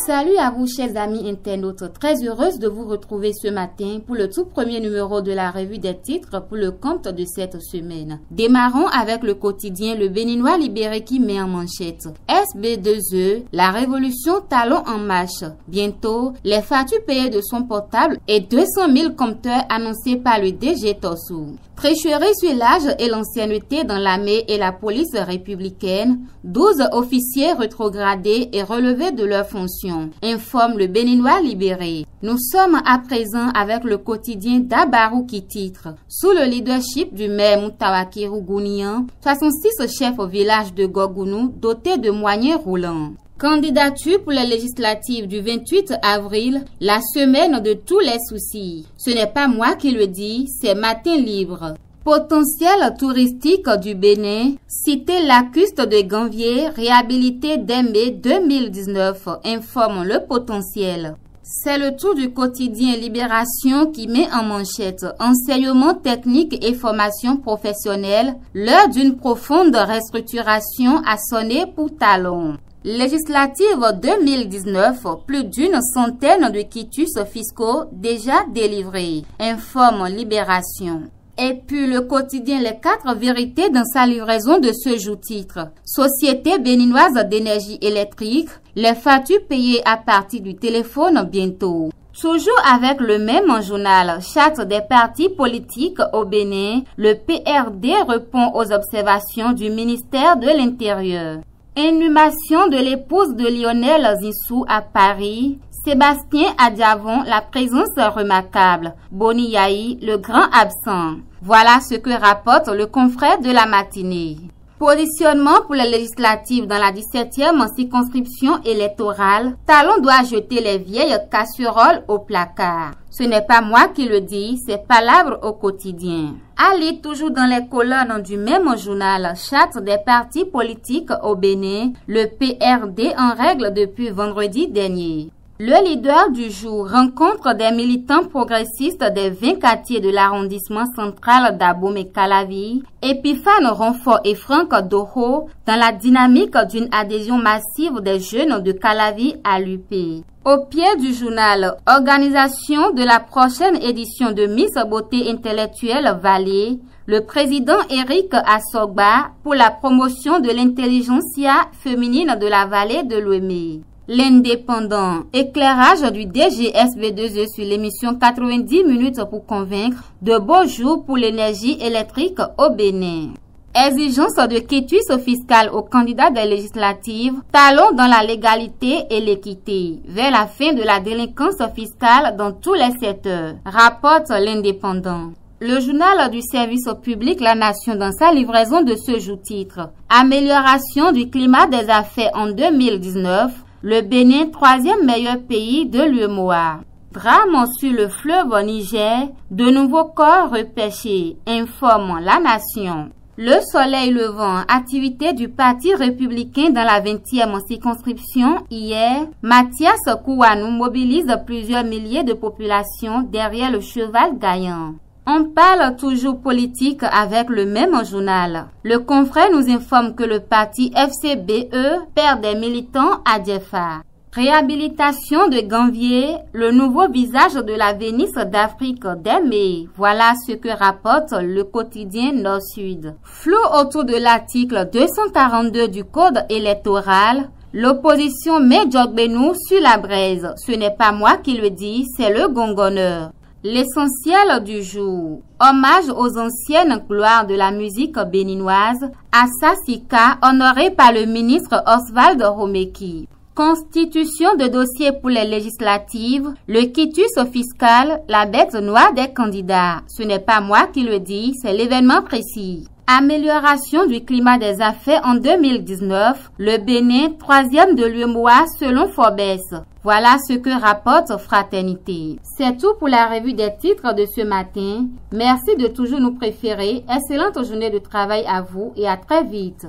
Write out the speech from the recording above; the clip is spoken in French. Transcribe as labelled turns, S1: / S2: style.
S1: Salut à vous, chers amis internautes, très heureuse de vous retrouver ce matin pour le tout premier numéro de la revue des titres pour le compte de cette semaine. Démarrons avec le quotidien Le Béninois libéré qui met en manchette. SB2E, la révolution talon en marche. Bientôt, les factures payées de son portable et 200 000 compteurs annoncés par le DG Tossou. Tricherie sur l'âge et l'ancienneté dans l'armée et la police républicaine, 12 officiers rétrogradés et relevés de leurs fonctions, informe le Béninois libéré. Nous sommes à présent avec le quotidien Dabarou qui titre « Sous le leadership du maire Moutawakiru Gounian, 66 chefs au village de Gogounou dotés de moyens roulants ». Candidature pour les législatives du 28 avril, la semaine de tous les soucis. Ce n'est pas moi qui le dis, c'est Matin Libre. Potentiel touristique du Bénin, cité lacustre de Ganvier, réhabilité dès mai 2019, informe le potentiel. C'est le tour du quotidien Libération qui met en manchette enseignement technique et formation professionnelle, l'heure d'une profonde restructuration a sonné pour Talon. Législative 2019, plus d'une centaine de quitus fiscaux déjà délivrés, informe Libération. Et puis le quotidien Les 4 vérités dans sa livraison de ce jour-titre. Société béninoise d'énergie électrique, les factures payées à partir du téléphone bientôt. Toujours avec le même journal, charte des partis politiques au Bénin, le PRD répond aux observations du ministère de l'Intérieur. Inhumation de l'épouse de Lionel Zinsou à Paris. Sébastien Adiavon, la présence remarquable. Boni Yahi, le grand absent. Voilà ce que rapporte le confrère de la matinée. Positionnement pour les législatives dans la 17e circonscription électorale. Talon doit jeter les vieilles casseroles au placard. Ce n'est pas moi qui le dis, c'est Palabres au quotidien. Ali, toujours dans les colonnes du même journal, charte des partis politiques au Bénin, le PRD en règle depuis vendredi dernier. Le leader du jour rencontre des militants progressistes des 20 quartiers de l'arrondissement central d'Abomey-Calavi, Epiphane Ronfort et Franck Doho, dans la dynamique d'une adhésion massive des jeunes de Calavi à l'UP. Au pied du journal, organisation de la prochaine édition de Miss Beauté Intellectuelle Vallée, le président Eric Assogba pour la promotion de l'intelligentsia féminine de la vallée de l'Ouémé. L'Indépendant, éclairage du DGSB2E sur l'émission 90 minutes pour convaincre, de beaux jours pour l'énergie électrique au Bénin. Exigence de quitus fiscal aux candidats des législatives, talons dans la légalité et l'équité, vers la fin de la délinquance fiscale dans tous les secteurs, rapporte l'Indépendant. Le journal du service au public La Nation dans sa livraison de ce jour-titre. Amélioration du climat des affaires en 2019, le Bénin, 3e meilleur pays de l'UEMOA. Drame sur le fleuve Niger, de nouveaux corps repêchés, informe La Nation. Le soleil levant, activité du Parti républicain dans la 20e circonscription hier, Mathias Kouanou mobilise plusieurs milliers de populations derrière le cheval gagnant. On parle toujours politique avec le même journal. Le confrère nous informe que le parti FCBE perd des militants à Djefa. Réhabilitation de Ganvier, le nouveau visage de la Vénice d'Afrique dès mai. Voilà ce que rapporte le quotidien Nord-Sud. Flou autour de l'article 242 du Code électoral. L'opposition met Djogbenou sur la braise. Ce n'est pas moi qui le dis, c'est le gongonneur. L'essentiel du jour. Hommage aux anciennes gloires de la musique béninoise. Assa Sika, honoré par le ministre Oswald Romeki. Constitution de dossier pour les législatives, le quitus fiscal, la bête noire des candidats. Ce n'est pas moi qui le dis, c'est l'événement précis. Amélioration du climat des affaires en 2019, le Bénin, 3e de l'UEMOA selon Forbes. Voilà ce que rapporte Fraternité. C'est tout pour la revue des titres de ce matin. Merci de toujours nous préférer. Excellente journée de travail à vous et à très vite.